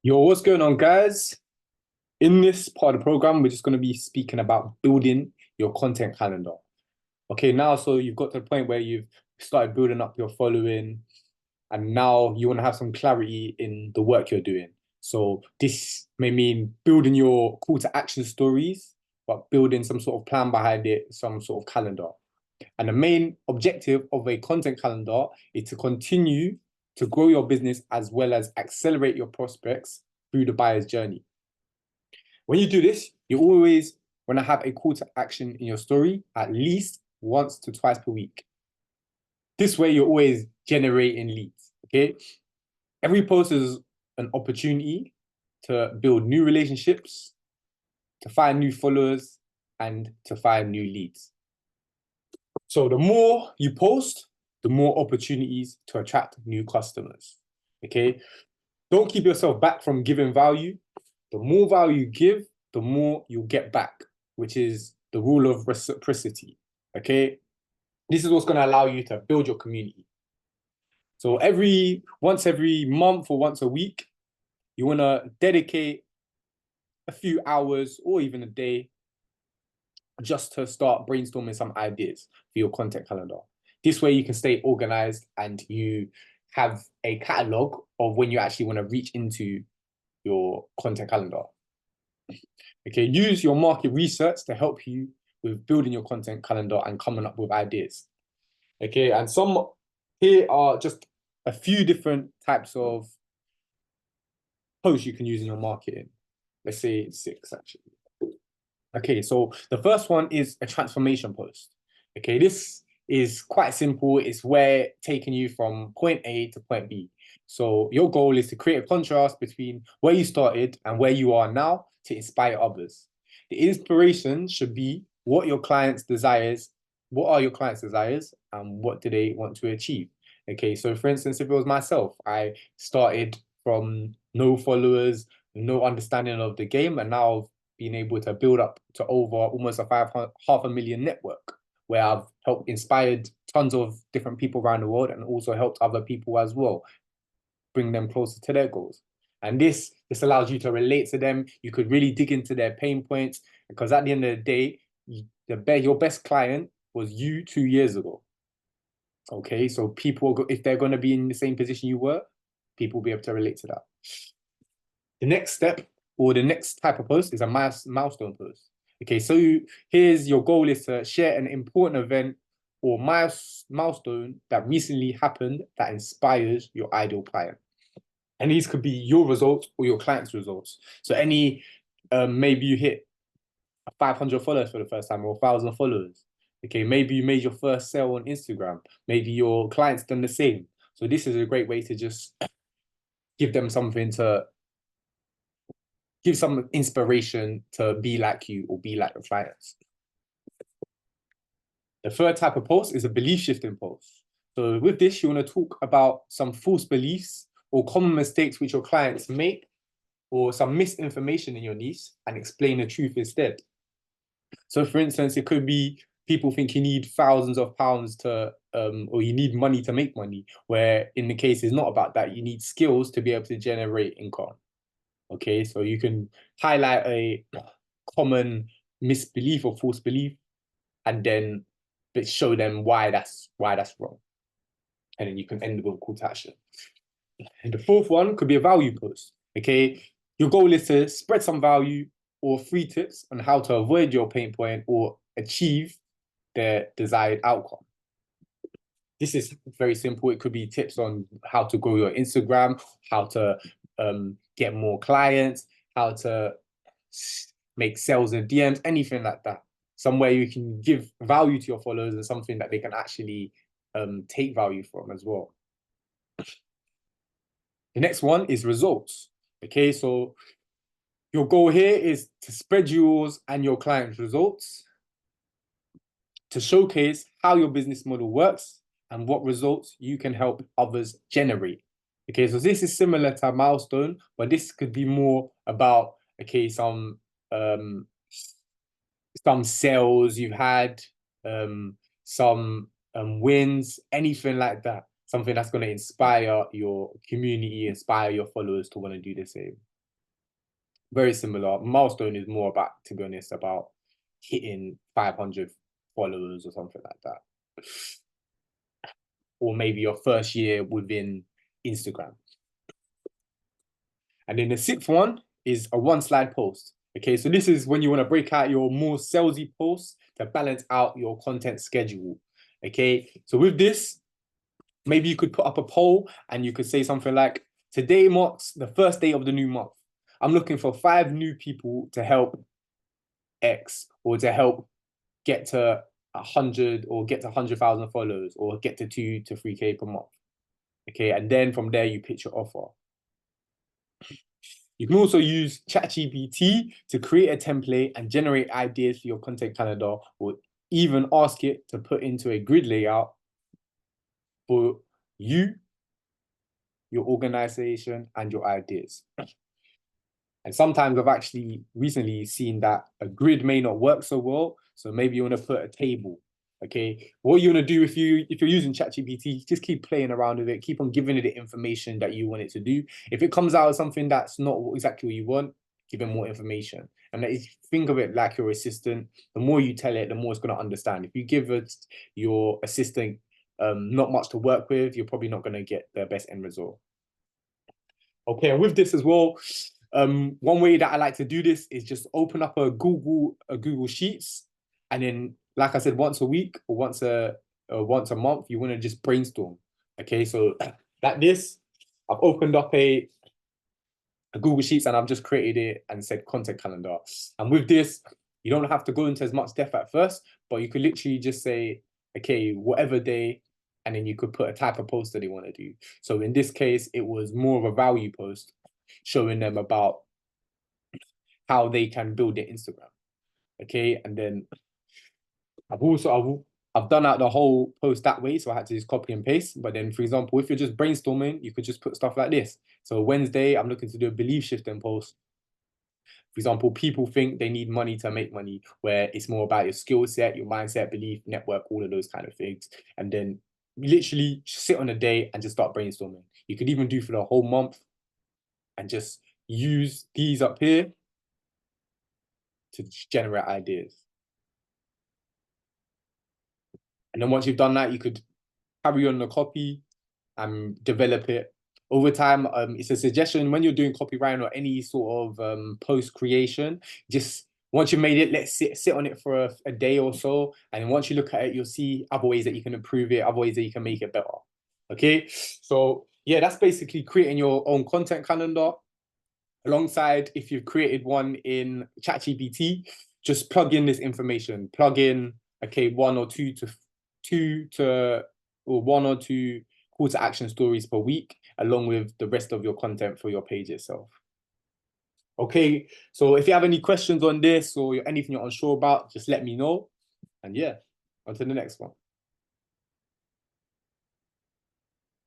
Yo, what's going on, guys? In this part of the program, we're just going to be speaking about building your content calendar. Okay, now, so you've got to the point where you've started building up your following, and now you want to have some clarity in the work you're doing. So, this may mean building your call to action stories, but building some sort of plan behind it, some sort of calendar. And the main objective of a content calendar is to continue to grow your business as well as accelerate your prospects through the buyer's journey. When you do this, you always want to have a call to action in your story at least once to twice per week. This way, you're always generating leads. Okay. Every post is an opportunity to build new relationships, to find new followers, and to find new leads. So the more you post, the more opportunities to attract new customers. Okay. Don't keep yourself back from giving value. The more value you give, the more you'll get back, which is the rule of reciprocity. Okay. This is what's going to allow you to build your community. So once every month or once a week, you want to dedicate a few hours or even a day just to start brainstorming some ideas for your content calendar. This way you can stay organized and you have a catalog of when you actually want to reach into your content calendar. Okay, use your market research to help you with building your content calendar and coming up with ideas. Okay, and here are just a few different types of posts you can use in your marketing. Let's say 6 actually. Okay, so the first one is a transformation post. Okay, this is quite simple. It's where taking you from point A to point B. So your goal is to create a contrast between where you started and where you are now to inspire others. The inspiration should be what your clients' desires, what are your clients' desires, and what do they want to achieve? Okay, so for instance, if it was myself, I started from no followers, no understanding of the game, and now I've been able to build up to over almost half a million network where I've helped inspired tons of different people around the world and also helped other people as well, bring them closer to their goals. And this allows you to relate to them. You could really dig into their pain points because at the end of the day, your best client was you 2 years ago. Okay, so people, if they're going to be in the same position you were, people will be able to relate to that. The next step or the next type of post is a milestone post. Okay, so here's your goal is to share an important event or milestone that recently happened that inspires your ideal client. And these could be your results or your client's results. So maybe you hit 500 followers for the first time or 1,000 followers. Okay, maybe you made your first sale on Instagram. Maybe your client's done the same. So this is a great way to just give them something to give some inspiration to be like you or be like your clients. The third type of post is a belief shifting post. So with this, you want to talk about some false beliefs or common mistakes which your clients make or some misinformation in your niche and explain the truth instead. So for instance, it could be people think you need thousands of pounds or you need money to make money, where in the case it's not about that. You need skills to be able to generate income. Okay, so you can highlight a common misbelief or false belief and then show them why that's wrong. And then you can end with a call to action. And the fourth one could be a value post. Okay, your goal is to spread some value or free tips on how to avoid your pain point or achieve their desired outcome. This is very simple. It could be tips on how to grow your Instagram, how to get more clients, how to make sales and DMs, anything like that. Somewhere you can give value to your followers and something that they can actually take value from as well. The next one is results. Okay, so your goal here is to spread yours and your clients' results, to showcase how your business model works and what results you can help others generate. Okay, so this is similar to a milestone, but this could be more about, okay, some sales you've had, some wins, anything like that. Something that's going to inspire your community, inspire your followers to want to do the same. Very similar. Milestone is more about, to be honest, about hitting 500 followers or something like that. Or maybe your first year within Instagram. And then the sixth one is a one slide post. Okay, so this is when you want to break out your more salesy posts to balance out your content schedule. Okay, so with this, maybe you could put up a poll and you could say something like, today marks the first day of the new month. I'm looking for 5 new people to help X, or to help get to 100, or get to 100,000 followers, or get to 2 to 3K per month. Okay, and then from there you pitch your offer. You can also use ChatGPT to create a template and generate ideas for your content calendar, or even ask it to put into a grid layout for you, your organization, and your ideas. And sometimes I've actually recently seen that a grid may not work so well. So maybe you want to put a table. Okay. What you want to do if you're using ChatGPT, just keep playing around with it, keep on giving it the information that you want it to do. If it comes out as something that's not exactly what you want, give it more information. And if you think of it like your assistant, the more you tell it, the more it's going to understand. If you give it your assistant not much to work with, you're probably not going to get the best end result. Okay, and with this as well, one way that I like to do this is just open up a Google Sheets, and then, like I said, once a week or once a month, you want to just brainstorm. Okay, so like this, I've opened up a Google Sheets and I've just created it and said content calendar. And with this, you don't have to go into as much depth at first, but you could literally just say, okay, whatever day, and then you could put a type of post that they want to do. So in this case, it was more of a value post, showing them about how they can build their Instagram. Okay, and then I've done out the whole post that way, so I had to just copy and paste. But then, for example, if you're just brainstorming, you could just put stuff like this. So Wednesday, I'm looking to do a belief shifting post. For example, people think they need money to make money, where it's more about your skill set, your mindset, belief, network, all of those kind of things. And then literally sit on a day and just start brainstorming. You could even do for the whole month and just use these up here to generate ideas. And then once you've done that, you could carry on the copy and develop it over time. It's a suggestion when you're doing copywriting or any sort of post creation, just once you've made it, let's sit on it for a day or so. And once you look at it, you'll see other ways that you can improve it, other ways that you can make it better. Okay, so yeah, that's basically creating your own content calendar. Alongside, if you've created one in ChatGPT, just plug in this information. Plug in, okay, one or two call to action stories per week, along with the rest of your content for your page itself. Okay, so if you have any questions on this or anything you're unsure about, just let me know. And yeah, on to the next one.